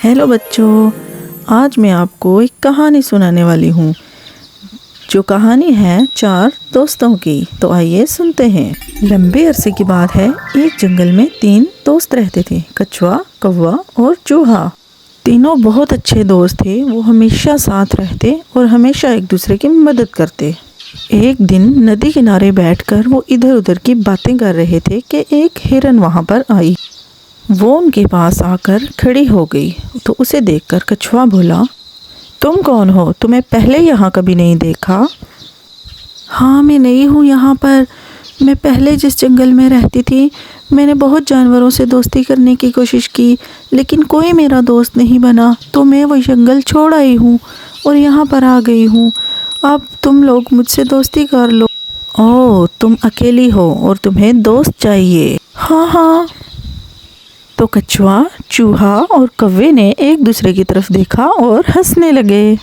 Hello बच्चों, आज मैं आपको एक कहानी सुनाने वाली हूँ। जो कहानी है चार दोस्तों की। तो आइए सुनते हैं। लंबे अरसे की बात है, एक जंगल में 3 दोस्त रहते थे, कछुआ, कौवा और चूहा। तीनों बहुत अच्छे दोस्त थे। वो हमेशा साथ रहते और हमेशा एक दूसरे की मदद करते। एक दिन नदी किनारे बैठकर वो इधर उधर की बातें कर रहे थे कि एक हिरन वहाँ पर आई। वो उनके पास आकर खड़ी हो गई तो उसे देखकर कछुआ बोला, तुम कौन हो? तुम्हें पहले यहाँ कभी नहीं देखा। हाँ, मैं नई हूँ यहाँ पर। मैं पहले जिस जंगल में रहती थी, मैंने बहुत जानवरों से दोस्ती करने की कोशिश की, लेकिन कोई मेरा दोस्त नहीं बना, तो मैं वही जंगल छोड़ आई हूँ और यहाँ पर आ गई हूँ। अब तुम लोग मुझसे दोस्ती कर लो। ओह, तुम अकेली हो और तुम्हें दोस्त चाहिए? हाँ हाँ। तो कछुआ, चूहा और कौवे ने एक दूसरे की तरफ देखा और हंसने लगे।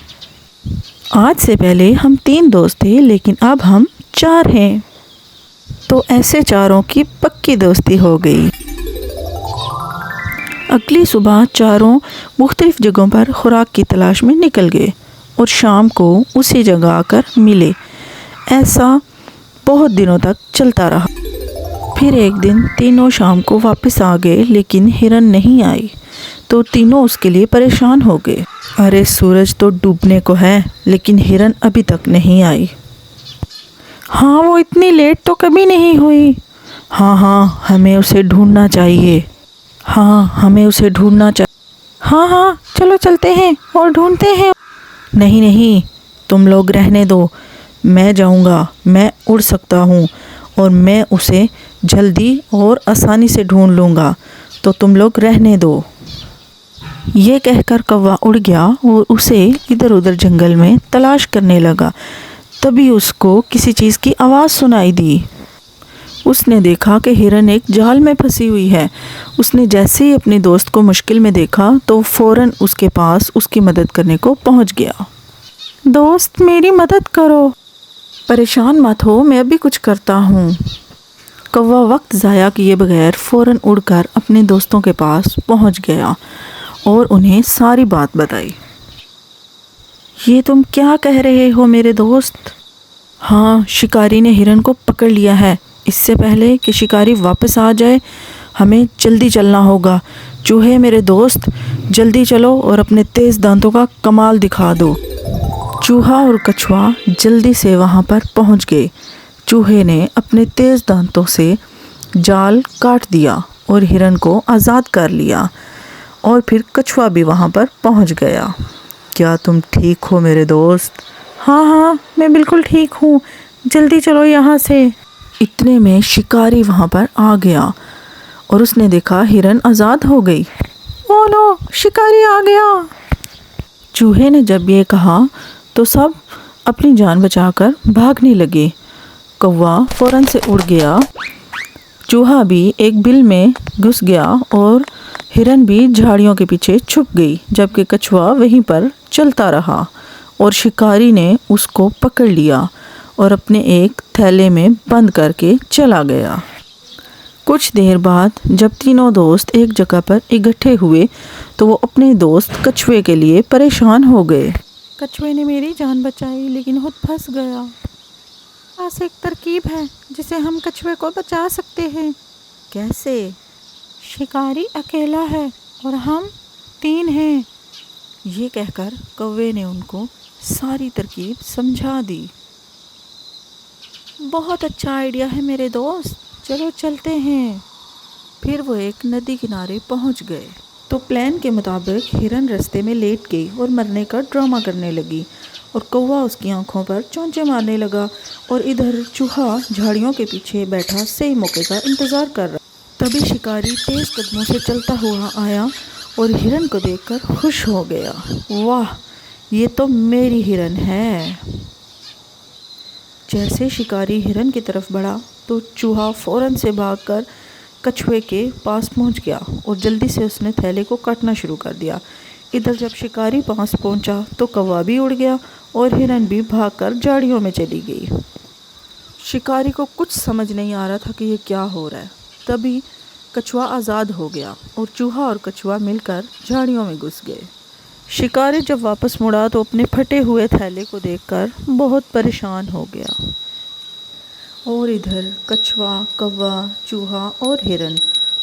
आज से पहले हम 3 दोस्त थे, लेकिन अब हम 4 हैं। तो ऐसे चारों की पक्की दोस्ती हो गई। अगली सुबह चारों मुख्तलिफ जगहों पर खुराक की तलाश में निकल गए और शाम को उसी जगह आकर मिले। ऐसा बहुत दिनों तक चलता रहा। फिर एक दिन तीनों शाम को वापस आ गए, लेकिन हिरन नहीं आई। तो तीनों उसके लिए परेशान हो गए। अरे, सूरज तो डूबने को है, लेकिन हिरन अभी तक नहीं आई। हाँ, वो इतनी लेट तो कभी नहीं हुई। हाँ, हमें उसे ढूंढना चाहिए। हमें उसे ढूंढना चाहिए। हाँ, चलो चलते हैं और ढूंढते हैं। नहीं, तुम लोग रहने दो। मैं जाऊँगा, मैं उड़ सकता हूँ और मैं उसे जल्दी और आसानी से ढूंढ लूँगा, तो तुम लोग रहने दो। ये कहकर कौवा उड़ गया और उसे इधर उधर जंगल में तलाश करने लगा। तभी उसको किसी चीज़ की आवाज़ सुनाई दी। उसने देखा कि हिरन एक जाल में फंसी हुई है। उसने जैसे ही अपने दोस्त को मुश्किल में देखा तो फ़ौरन उसके पास उसकी मदद करने को पहुंच गया। दोस्त, मेरी मदद करो। परेशान मत हो, मैं अभी कुछ करता हूँ। कौवा वक्त ज़ाया किए बगैर फ़ौरन उड़कर अपने दोस्तों के पास पहुँच गया और उन्हें सारी बात बताई। ये तुम क्या कह रहे हो मेरे दोस्त? हाँ, शिकारी ने हिरन को पकड़ लिया है। इससे पहले कि शिकारी वापस आ जाए, हमें जल्दी चलना होगा। चूहे मेरे दोस्त, जल्दी चलो और अपने तेज़ दांतों का कमाल दिखा दो। चूहा और कछुआ जल्दी से वहाँ पर पहुँच गए। चूहे ने अपने तेज़ दांतों से जाल काट दिया और हिरन को आज़ाद कर लिया। और फिर कछुआ भी वहाँ पर पहुँच गया। क्या तुम ठीक हो मेरे दोस्त? हाँ, मैं बिल्कुल ठीक हूँ। जल्दी चलो यहाँ से। इतने में शिकारी वहाँ पर आ गया और उसने देखा हिरन आज़ाद हो गई। ओह नो, शिकारी आ गया। चूहे ने जब ये कहा तो सब अपनी जान बचाकर भागने लगे। कौवा फ़ौरन से उड़ गया, चूहा भी एक बिल में घुस गया और हिरन भी झाड़ियों के पीछे छुप गई, जबकि कछुआ वहीं पर चलता रहा और शिकारी ने उसको पकड़ लिया और अपने एक थैले में बंद करके चला गया। कुछ देर बाद जब तीनों दोस्त एक जगह पर इकट्ठे हुए तो वो अपने दोस्त कछुए के लिए परेशान हो गए। कछुए ने मेरी जान बचाई, लेकिन खुद फंस गया। पास एक तरकीब है जिसे हम कछुए को बचा सकते हैं। कैसे? शिकारी अकेला है और हम 3 हैं। ये कहकर कौवे ने उनको सारी तरकीब समझा दी। बहुत अच्छा आइडिया है मेरे दोस्त, चलो चलते हैं। फिर वो एक नदी किनारे पहुंच गए तो प्लान के मुताबिक हिरन रास्ते में लेट गई और मरने का ड्रामा करने लगी और कौवा उसकी आंखों पर चोंचे मारने लगा और इधर चूहा झाड़ियों के पीछे बैठा सही मौके का इंतज़ार कर रहा। तभी शिकारी तेज़ कदमों से चलता हुआ आया और हिरन को देखकर खुश हो गया। वाह, ये तो मेरी हिरन है। जैसे शिकारी हिरन की तरफ बढ़ा तो चूहा फ़ौरन से भागकर कछुए के पास पहुंच गया और जल्दी से उसने थैले को काटना शुरू कर दिया। इधर जब शिकारी पास पहुंचा तो कौवा भी उड़ गया और हिरन भी भागकर झाड़ियों में चली गई। शिकारी को कुछ समझ नहीं आ रहा था कि ये क्या हो रहा है। तभी कछुआ आज़ाद हो गया और चूहा और कछुआ मिलकर झाड़ियों में घुस गए। शिकारी जब वापस मुड़ा तो अपने फटे हुए थैले को देखकर बहुत परेशान हो गया। और इधर कछुआ, कौवा, चूहा और हिरन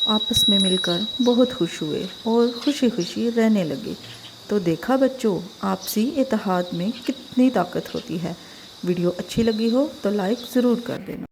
आपस में मिलकर बहुत खुश हुए और खुशी खुशी रहने लगे। तो देखा बच्चों, आपसी इत्तेहाद में कितनी ताकत होती है। वीडियो अच्छी लगी हो तो लाइक ज़रूर कर देना।